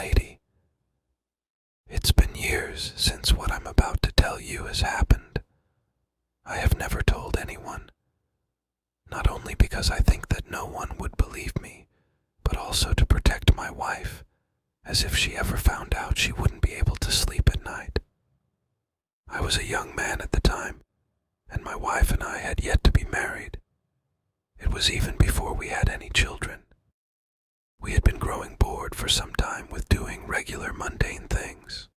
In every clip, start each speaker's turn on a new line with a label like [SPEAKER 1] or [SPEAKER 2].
[SPEAKER 1] lady. It's been years since what I'm about to tell you has happened. I have never told anyone, not only because I think that no one would believe me, but also to protect my wife, as if she ever found out she wouldn't be able to sleep at night. I was a young man at the time, and my wife and I had yet to be married. It was even before we had any children. We had been growing bored for some time with doing regular mundane things.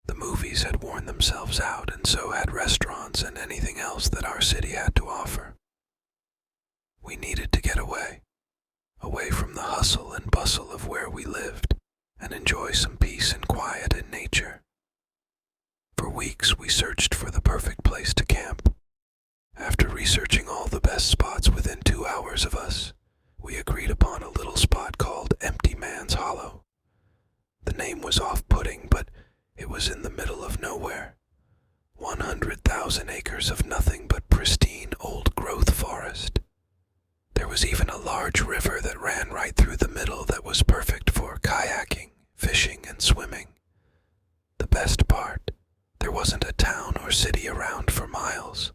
[SPEAKER 1] The movies had worn themselves out, and so had restaurants and anything else that our city had to offer. We needed to get away from the hustle and bustle of where we lived, and enjoy some peace and quiet in nature. For weeks we searched for the perfect place to camp. After researching all the best spots within 2 hours of us, we agreed upon a little spot called Empty Man's Hollow. The name was off-putting, but it was in the middle of nowhere. 100,000 acres of nothing but pristine old-growth forest. There was even a large river that ran right through the middle that was perfect for kayaking, fishing, and swimming. The best part, there wasn't a town or city around for miles.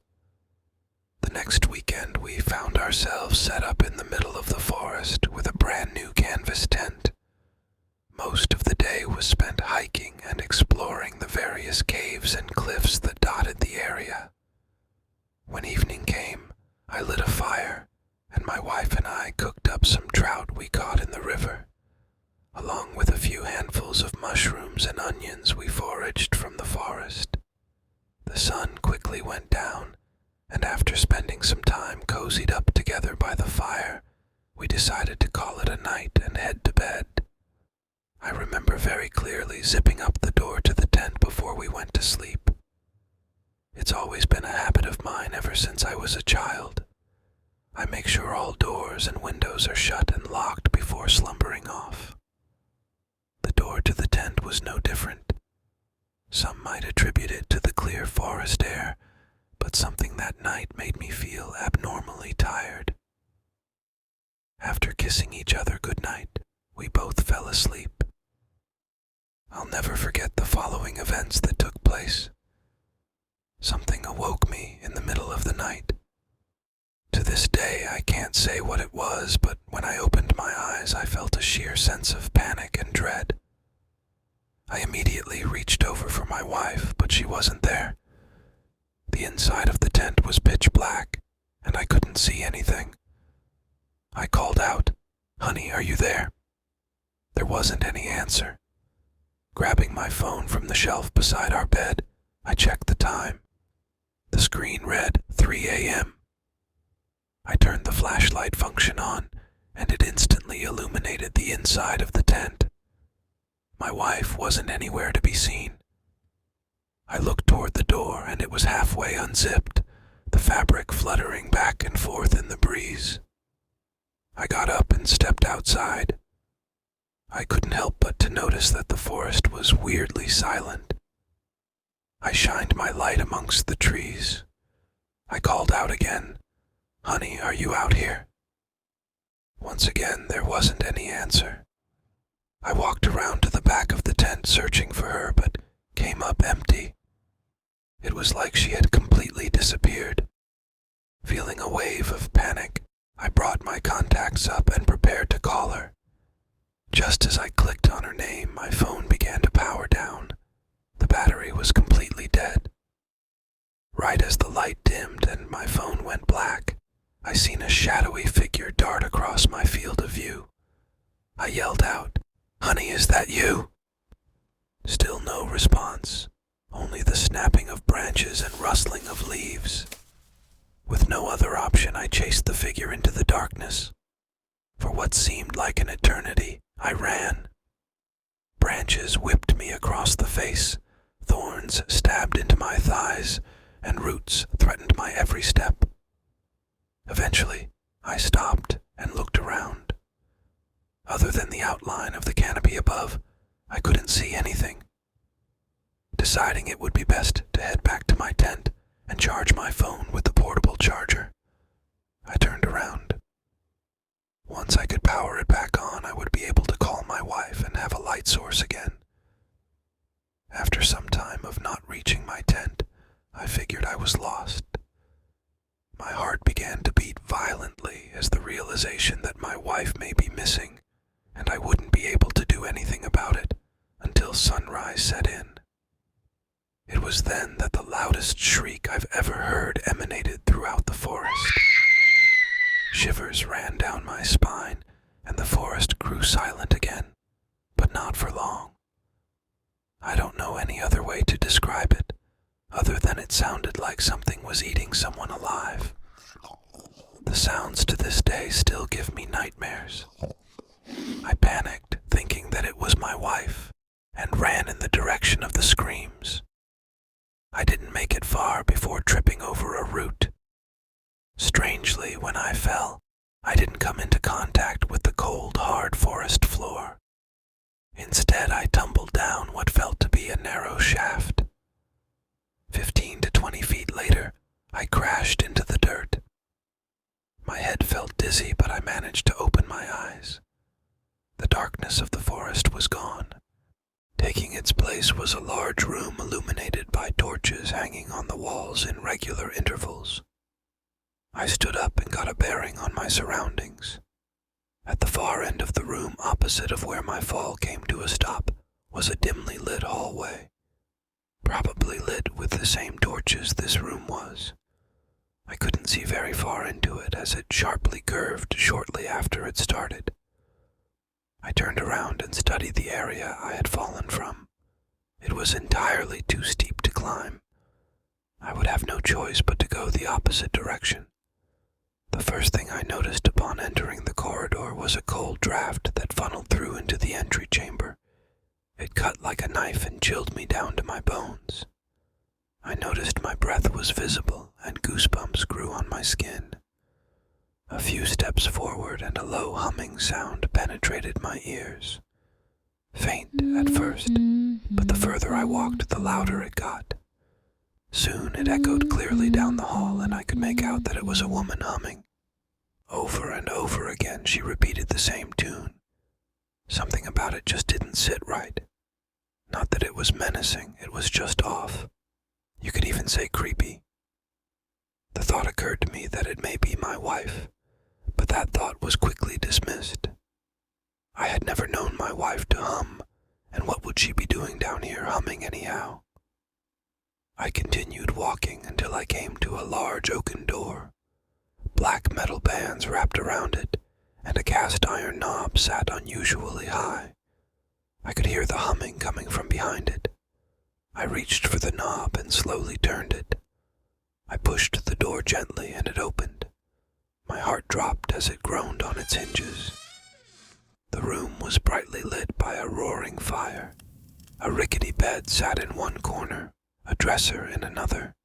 [SPEAKER 1] The next weekend we found ourselves set up in the middle of the forest with a brand new canvas tent. Most of the day was spent hiking and exploring the various caves and cliffs that dotted the area. When evening came, I lit a fire, and my wife and I cooked up some trout we caught in the river. Along with a few handfuls of mushrooms and onions we foraged from the forest. The sun quickly went down, and after spending some time cozied up together by the fire, we decided to call it a night and head to bed. I remember very clearly zipping up the door to the tent before we went to sleep. It's always been a habit of mine ever since I was a child. I make sure all doors and windows are shut and locked before slumbering off. The door to the tent was no different. Some might attribute it to the clear forest air, but something that night made me feel abnormally tired. After kissing each other goodnight, we both fell asleep. I'll never forget the following events that took place. Something awoke me in the middle of the night. To this day, I can't say what it was, but when I opened my eyes, I felt a sheer sense of panic and dread. I immediately reached over for my wife, but she wasn't there. The inside of the tent was pitch black, and I couldn't see anything. I called out, "Honey, are you there?" There wasn't any answer. Grabbing my phone from the shelf beside our bed, I checked the time. The screen read 3 a.m. I turned the flashlight function on, and it instantly illuminated the inside of the tent. My wife wasn't anywhere to be seen. I looked toward the door, and it was halfway unzipped, the fabric fluttering back and forth in the breeze. I got up and stepped outside. I couldn't help but to notice that the forest was weirdly silent. I shined my light amongst the trees. I called out again, "Honey, are you out here?" Once again, there wasn't any answer. I walked around to the back of the tent searching for her, but came up empty. It was like she had completely disappeared. Feeling a wave of panic, I brought my contacts up and prepared to call her. Just as I clicked on her name, my phone began to power down. The battery was completely dead. Right as the light dimmed and my phone went black, I seen a shadowy figure dart across my field of view. I yelled out, "Honey, is that you?" Still no response, only the snapping of branches and rustling of leaves. With no other option, I chased the figure into the darkness. For what seemed like an eternity, I ran. Branches whipped me across the face, thorns stabbed into my thighs, and roots threatened my every step. Eventually, I stopped and looked around. Other than the outline of the canopy above, I couldn't see anything. Deciding it would be best to head back to my tent and charge my phone with the portable charger, I turned around. Once I could power it back on, I would be able to call my wife and have a light light source again. After some time of not reaching my tent, I figured I was lost. My heart began to beat violently as the realization that my wife may be missing, and I wouldn't be able to do anything about it until sunrise set in. It was then that the loudest shriek I've ever heard emanated throughout the forest. Shivers ran down my spine, and the forest grew silent again, but not for long. I don't know any other way to describe it, other than it sounded like something was eating someone alive. The sounds to this day still give me nightmares. I panicked, thinking that it was my wife, and ran in the direction of the screams. I didn't make it far before tripping over a root. Strangely, when I fell, I didn't come into contact with the cold, hard forest floor. Instead, I tumbled down what felt to be a narrow shaft. 15 to 20 feet later, I crashed into the dirt. My head felt dizzy, but I managed to open my eyes. The darkness of the forest was gone. Taking its place was a large room illuminated by torches hanging on the walls in regular intervals. I stood up and got a bearing on my surroundings. At the far end of the room, opposite of where my fall came to a stop, was a dimly lit hallway, probably lit with the same torches this room was. I couldn't see very far into it as it sharply curved shortly after it started. I turned around and studied the area I had fallen from. It was entirely too steep to climb. I would have no choice but to go the opposite direction. The first thing I noticed upon entering the corridor was a cold draft that funneled through into the entry chamber. It cut like a knife and chilled me down to my bones. I noticed my breath was visible and goosebumps grew on my skin. A few steps forward and a low humming sound penetrated my ears. Faint at first, but the further I walked, the louder it got. Soon it echoed clearly down the hall, and I could make out that it was a woman humming. Over and over again she repeated the same tune. Something about it just didn't sit right. Not that it was menacing, it was just off. You could even say creepy. The thought occurred to me that it may be my wife, but that thought was quickly dismissed. I had never known my wife to hum, and what would she be doing down here humming anyhow? I continued walking until I came to a large oaken door. Black metal bands wrapped around it, and a cast iron knob sat unusually high. I could hear the humming coming from behind it. I reached for the knob and slowly turned it. I pushed the door gently and it opened. My heart dropped as it groaned on its hinges. The room was brightly lit by a roaring fire. A rickety bed sat in one corner, a dresser in another.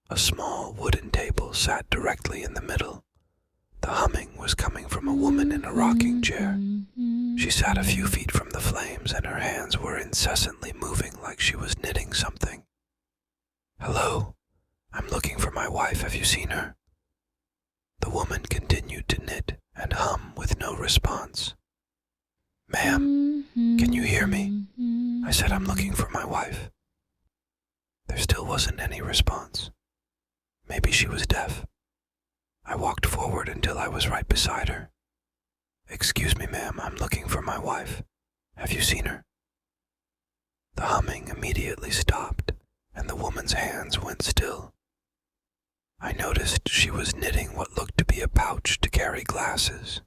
[SPEAKER 1] A small wooden table sat directly in the middle. The humming was coming from a woman in a rocking chair. She sat a few feet from the flames and her hands were incessantly moving like she was knitting something. "Hello, I'm looking for my wife. Have you seen her?" The woman continued to knit and hum with no response. "Ma'am, can you hear me?" I said, "I'm looking for my wife." There still wasn't any response. Maybe she was deaf. I walked forward until I was right beside her. "Excuse me, ma'am, I'm looking for my wife. Have you seen her?" The humming immediately stopped, and the woman's hands went still. I noticed she was knitting what looked to be a pouch to carry glasses.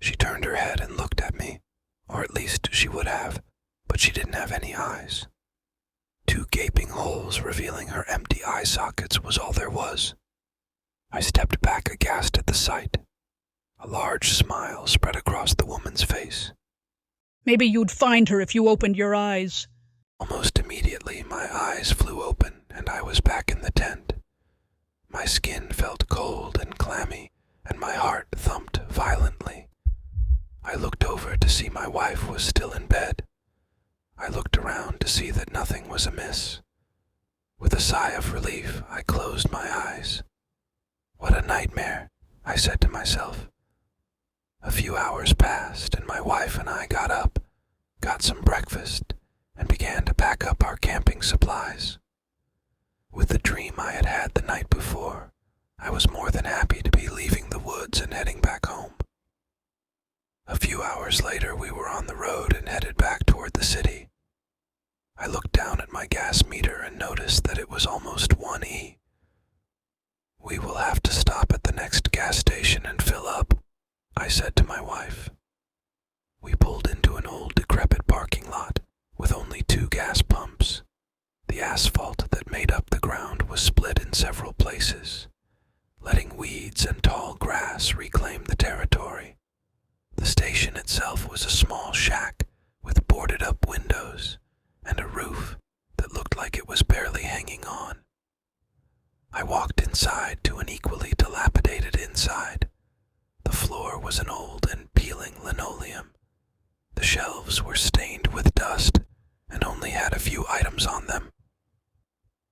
[SPEAKER 1] She turned her head and looked at me, or at least she would have, but she didn't have any eyes. 2 gaping holes revealing her empty eye sockets was all there was. I stepped back aghast at the sight. A large smile spread across the woman's face.
[SPEAKER 2] "Maybe you'd find her if you opened your eyes."
[SPEAKER 1] Almost immediately, my eyes flew open and I was back in the tent. My skin felt cold and clammy, and my heart thumped violently. I looked over to see my wife was still in bed. I looked around to see that nothing was amiss. With a sigh of relief, I closed my eyes. "What a nightmare," I said to myself. A few hours passed, and my wife and I got up. got some breakfast, and began to pack up our camping supplies. With the dream I had had the night before, I was more than happy to be leaving the woods and heading back home. A few hours later, we were on the road and headed back toward the city. I looked down at my gas meter and noticed that it was almost 1E. "We will have to stop at the next gas station and fill up," I said to my wife. We pulled into an old decrepit parking lot with only 2 gas pumps. The asphalt that made up the ground was split in several places, letting weeds and tall grass reclaim the territory. The station itself was a small shack with boarded-up windows and a roof that looked like it was barely hanging on. I walked inside to an equally dilapidated inside. The floor was an old and peeling linoleum. The shelves were stained with dust and only had a few items on them.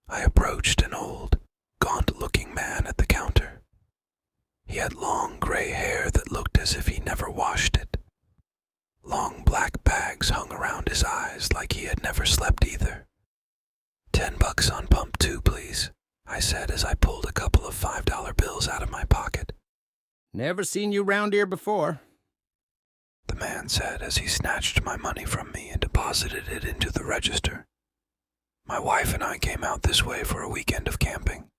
[SPEAKER 1] I approached an old, gaunt-looking man at the counter. He had long gray hair that looked as if he never washed it. Long black bags hung around his eyes like he had never slept either. $10 on pump 2, please," I said as I pulled a couple of $5 bills out of my pocket.
[SPEAKER 3] "Never seen you round here before,"
[SPEAKER 1] the man said as he snatched my money from me and deposited it into the register. "My wife and I came out this way for a weekend of camping."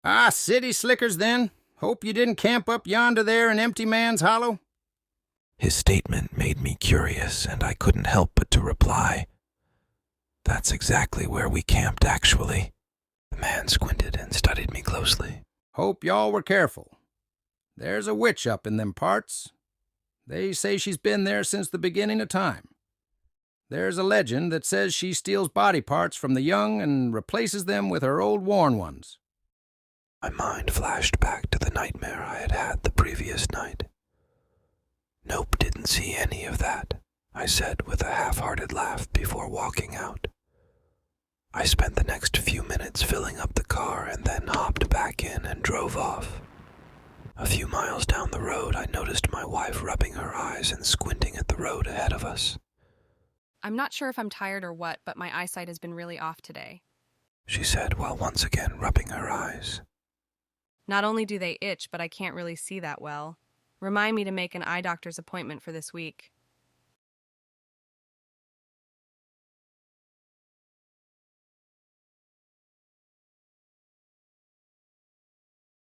[SPEAKER 3] "Ah, city slickers then. Hope you didn't camp up yonder there in Empty Man's Hollow."
[SPEAKER 1] His statement made me curious, and I couldn't help but to reply, "That's exactly where we camped, actually." The man squinted and studied me closely.
[SPEAKER 3] "Hope y'all were careful. There's a witch up in them parts. They say she's been there since the beginning of time. There's a legend that says she steals body parts from the young and replaces them with her old worn ones."
[SPEAKER 1] My mind flashed back to the nightmare I had had the previous night. "Nope, didn't see any of that," I said with a half-hearted laugh before walking out. I spent the next few minutes filling up the car and then hopped back in and drove off. A few miles down the road, I noticed my wife rubbing her eyes and squinting at the road ahead of us.
[SPEAKER 4] "I'm not sure if I'm tired or what, but my eyesight has been really off today,"
[SPEAKER 1] she said while once again rubbing her eyes.
[SPEAKER 4] "Not only do they itch, but I can't really see that well. Remind me to make an eye doctor's appointment for this week."